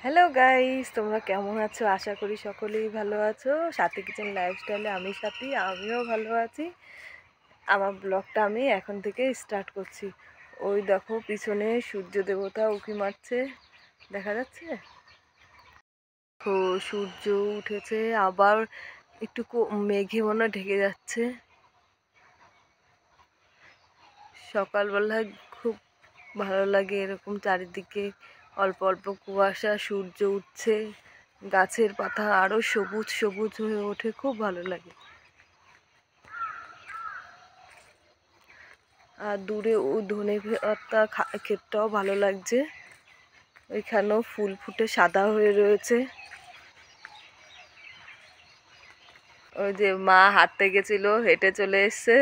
Hello guys, তোমরা কেমন আছো? আশা করি সকলেই ভালো আছো। সাথী কিচেন লাইফস্টাইলে আমিও ভালো আছি। আমার ব্লগটা আমি এখন থেকে স্টার্ট করছি। ওই দেখো পিছনে সূর্য দেবতা উঁকি মারছে, দেখা যাচ্ছে? তো সূর্য উঠেছে, আবার একটু মেঘে মনে ঢেকে যাচ্ছে। সকালবেলায় খুব ভালো লাগে এরকম চারিদিকে অল্প অল্প কুয়াশা, সূর্য উঠছে, গাছের পাতা আরো সবুজ সবুজ হয়ে ওঠে, খুব ভালো লাগে। আর দূরে ও ধনে পাতা ক্ষেতটাও ভালো লাগছে, ওইখানেও ফুল ফুটে সাদা হয়ে রয়েছে। ওই যে মা হাঁটতে গেছিল, হেঁটে চলে এসছে।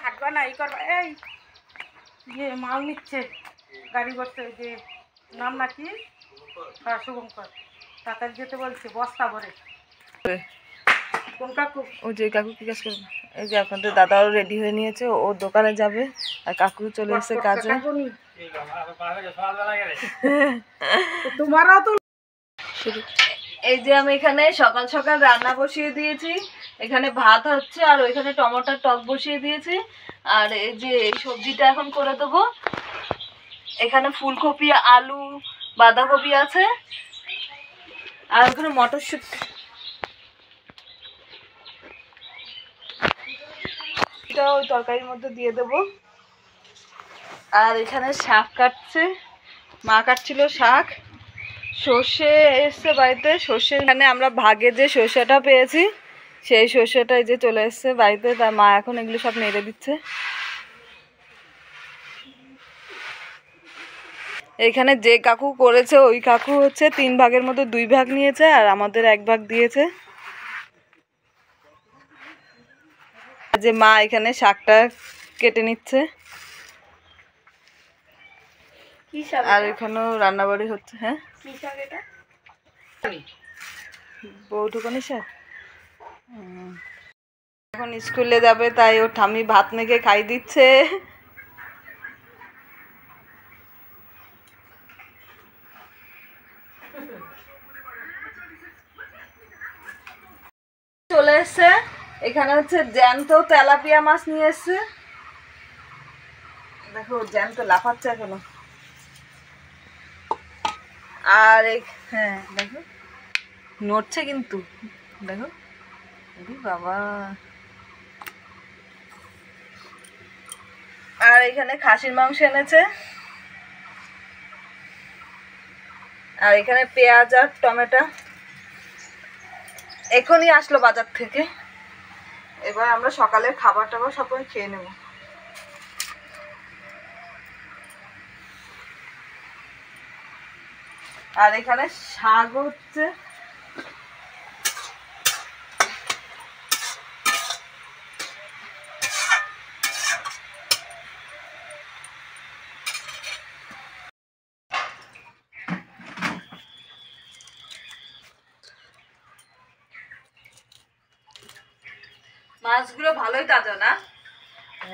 হাঁটবা না, এই করবা, এই যে মাল নিচ্ছে গাড়ি করতে, ওই যে নাম নাকি শুভঙ্কর, তাড়াতাড়ি যেতে বলছে, বস্তা ভরে। কোন কাকু? ও যে কাকু কি কাজ করবে? এই যে আপনাদের দাদাও রেডি হয়ে নিয়েছে, ও দোকানে যাবে, আর কাকু চলে এসেছে কাজে। তোমারও তো। এই যে আমি এখানে সকাল সকাল রান্না বসিয়ে দিয়েছি। এখানে ভাত হচ্ছে আর ওইখানে টমেটোর টক বসিয়ে দিয়েছি। আর এই যে এই সবজিটা এখন করে দেবো। এখানে ফুলকপি, আলু, বাঁধাকপি আছে, আর ওখানে মটরশুঁটি ওই তরকারির মধ্যে দিয়ে দেবো। আর এখানে শাক কাটছে, মা কাটছিল শাক। সর্ষে এসছে বাড়িতে, সর্ষে এখানে আমরা ভাগে যে সর্ষেটা পেয়েছি, সেই সর্ষেটাই যে চলে এসছে বাড়িতে, তার মা এখন এগুলো সব নেড়ে দিচ্ছে। এখানে যে কাকু করেছে ওই কাকু হচ্ছে 3 ভাগের মধ্যে 2 ভাগ নিয়েছে, আর আমাদের 1 ভাগ দিয়েছে। যে মা এখানে শাকটা কেটে নিচ্ছে, আর এখানেও রান্নাবাড়ি হচ্ছে। হ্যাঁ, বৌঠুকানি শাক। এখন স্কুলে যাবে, তাই ওর ঠাম্মি ভাত মেখে খাই দিচ্ছে। চলে এসছে, এখানে হচ্ছে জ্যান্ত তেলাপিয়া মাছ নিয়ে এসছে। দেখো জ্যান্ত লাফাচ্ছে এখনো। আর হ্যাঁ দেখো নড়ছে কিন্তু, দেখো বাবা। আর এখানে খাসির মাংস এনেছে, আর এখানে পেঁয়াজ আর টমেটো এখনই আসলো বাজার থেকে। এবার আমরা সকালের খাবার টাবার সবাই খেয়ে নেব। আর এখানে শাক হচ্ছে, মাছগুলো ভালোই তাজা না?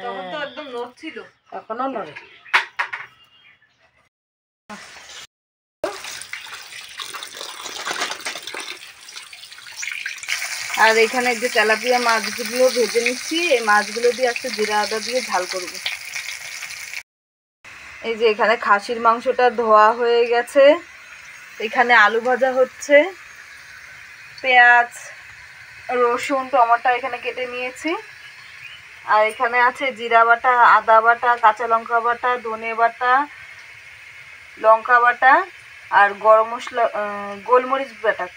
তখন তো একদম নড়ছিল, এখনো নড়ে। আর এখানে যে তেলাপিয়া মাছগুলো ভেজে নিচ্ছি, এই মাছগুলো দিয়ে আজকে জিরা আদা দিয়ে ঝাল করব। এই যে এখানে খাসির মাংসটা ধোয়া হয়ে গেছে, এখানে আলু ভাজা হচ্ছে, পেঁয়াজ, রসুন, টমেটো এখানে কেটে নিয়েছি। আর এখানে আছে জিরা বাটা, আদা বাটা, কাঁচা লঙ্কা বাটা, ধনে বাটা, লঙ্কা বাটা, আর গরম মশলা, গোলমরিচ বাটা।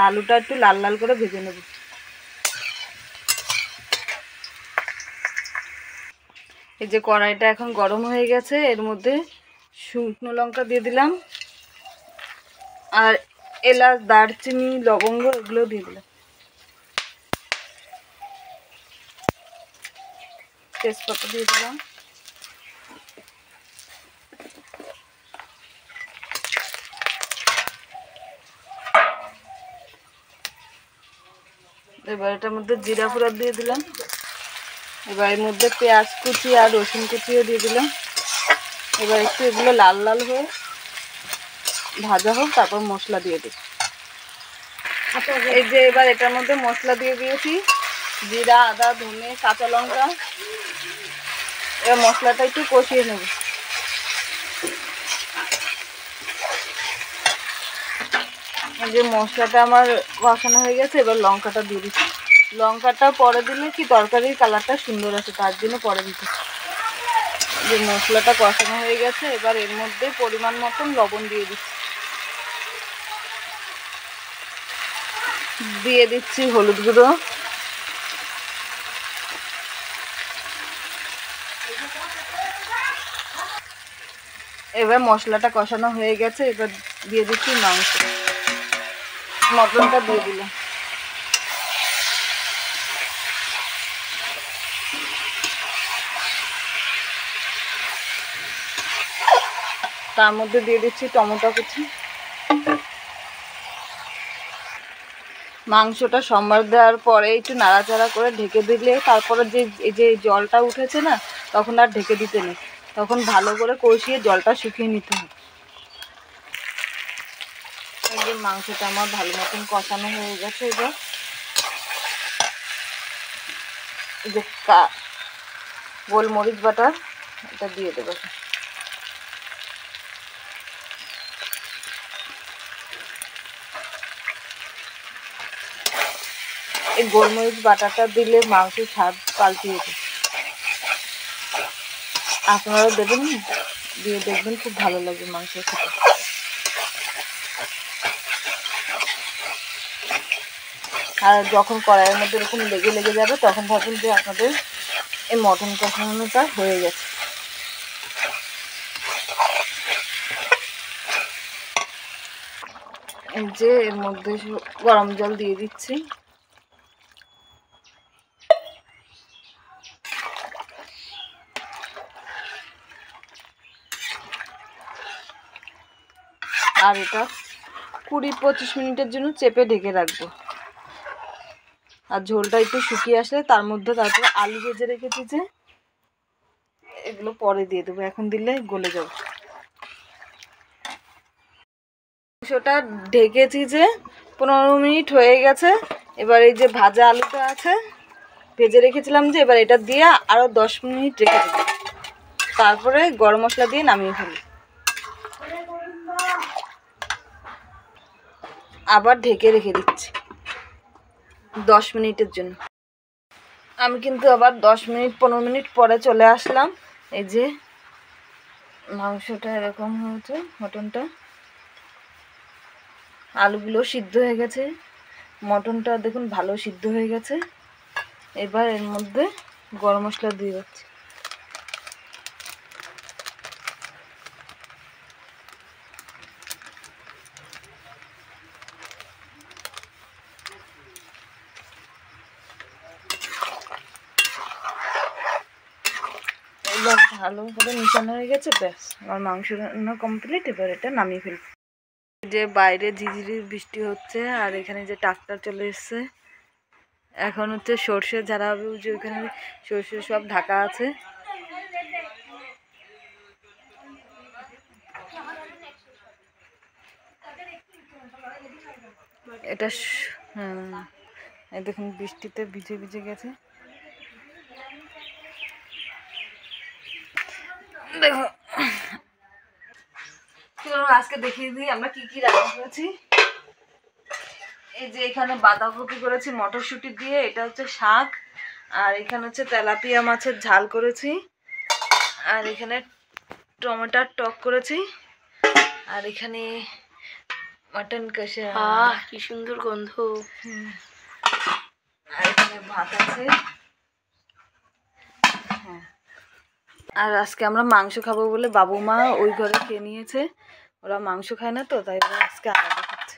আলুটা একটু লাল লাল করে ভেজে নেব। এই যে কড়াইটা এখন গরম হয়ে গেছে, এর মধ্যে শুকনো লঙ্কা দিয়ে দিলাম, আর এলাচ, দারচিনি, লবঙ্গ এগুলো দিয়ে দিলাম, তেজপাতা দিয়ে দিলাম। এবার এটার মধ্যে জিরা ফোড়া দিয়ে দিলাম, এবার এর মধ্যে পেঁয়াজ কুচি আর রসুন কুচিও দিয়ে দিলাম। এবার একটু এগুলো লাল লাল হয়ে ভাজা হোক, তারপর মশলা দিয়ে দিই। এই যে এবার এটার মধ্যে মশলা দিয়ে দিয়েছি, জিরা, আদা, ধনে, কাঁচা লঙ্কা। এবার মশলাটা একটু কষিয়ে নেব। এই যে মশলাটা আমার কষানো হয়ে গেছে, এবার লঙ্কাটা দিয়ে দিচ্ছি। লঙ্কাটা পরে দিলে কি তরকারির কালারটা সুন্দর আছে, তার জন্য পরে দিতে। যে মশলাটা কষানো হয়ে গেছে, এবার এর মধ্যে পরিমাণ মতন লবণ দিয়ে দিচ্ছি। দিয়ে দিচ্ছি হলুদ গুঁড়ো। এবার মশলাটা কষানো হয়ে গেছে, এবার দিয়ে দিচ্ছি মাংস। মটনটা দিয়ে দিলাম। তার মধ্যে দিয়ে দিচ্ছি টমেটো কুচি। মাংসটা সম্বার দেওয়ার পরে একটু নাড়াচাড়া করে ঢেকে দিলে, তারপরে এই যে জলটা উঠেছে না, তখন আর ঢেকে দিতে নেই, তখন ভালো করে কষিয়ে জলটা শুকিয়ে নিতে হবে। এই যে মাংসটা আমার ভালো মতন কষানো হয়ে গেছে। এবার এই যে গোলমরিচ বাটা এটা দিয়ে দেবো। এই গোলমরিচ বাটাটা দিলে মাংসের স্বাদ পাল্টিয়ে যায়। আপনারা দেবেন, দিয়ে দেখবেন, খুব ভালো লাগবে মাংস খেতে। আর যখন কড়াইয়ের মধ্যে এরকম লেগে লেগে যাবে, তখন ভাবুন যে আপনাদের এই মটন কষানোটা হয়ে গেছে। এই যে এর মধ্যে গরম জল দিয়ে দিচ্ছি। আর এটা 20-25 মিনিটের জন্য চেপে ঢেকে রাখবো। আর ঝোলটা একটু শুকিয়ে আসলে তার মধ্যে তারপরে আলু ভেজে রেখেছি যে, এগুলো পরে দিয়ে দেবো, এখন দিলে গলে যাবে। মাংসটা ঢেকেছি যে 15 মিনিট হয়ে গেছে। এবার এই যে ভাজা আলুটা আছে, ভেজে রেখেছিলাম যে, এবার এটা দিয়ে আরও 10 মিনিট রেখে দেবো, তারপরে গরম মশলা দিয়ে নামিয়ে ফেলি। আবার ঢেকে রেখে দিচ্ছি 10 মিনিটের জন্য। আমি কিন্তু আবার 10-15 মিনিট পরে চলে আসলাম। এই যে মাংসটা এরকম হয়েছে, মটনটা, আলুগুলো সিদ্ধ হয়ে গেছে, মটনটা দেখুন ভালো সিদ্ধ হয়ে গেছে। এবার এর মধ্যে গরম মশলা দিয়ে দিচ্ছি। এবার ভালো করে মিশানো হয়ে গেছে, ব্যাস আমার মাংস রান্না কমপ্লিট। এবার এটা নামিয়ে ফেলব। যে বাইরে ঝিঝিরি বৃষ্টি হচ্ছে, আর এখানে যে ট্রাক্টর চলে এসছে। এখন হচ্ছে সর্ষে ঝাড়া হবে, যে ওইখানে সর্ষে সব ঢাকা আছে। এটা হ্যাঁ, এই দেখুন বৃষ্টিতে ভিজে ভিজে গেছে। দেখো, আজকে দেখিয়ে দিই আমরা কি কি রান্না করেছি। এই যে এখানে বাঁধাকপি করেছি মটরশুঁটি দিয়ে, এটা হচ্ছে শাক। আর এখানে হচ্ছে তেলাপিয়া মাছের ঝাল করেছি। আর এখানে টমেটোর টক করেছি। আর এখানে মটন কষা, কি সুন্দর গন্ধ। আর এখানে ভাত আছে। হ্যাঁ, আর আজকে আমরা মাংস খাবো বলে বাবু মা ওই ঘরে খেয়ে নিয়েছে। ওরা মাংস খায় না তো, তাই আজকে আলাদা খাচ্ছে।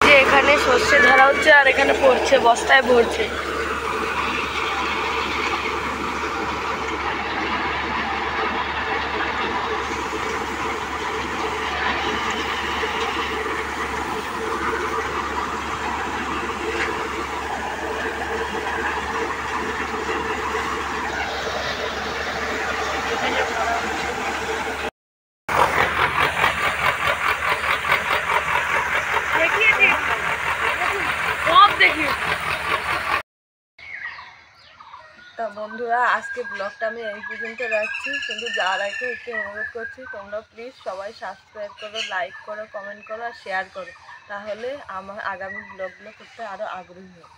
যে এখানে সর্ষে ঝাড়া হচ্ছে, আর এখানে পড়ছে, বস্তায় ভরছে। তা বন্ধুরা আজকে ব্লগটা আমি এই পর্যন্ত রাখছি, কিন্তু যার আগে একটু অনুরোধ করছি তোমরা প্লিজ সবাই সাবস্ক্রাইব করো, লাইক করো, কমেন্ট করো আর শেয়ার করো, তাহলে আমার আগামী ব্লগগুলো করতে আরও আগ্রহী হয়।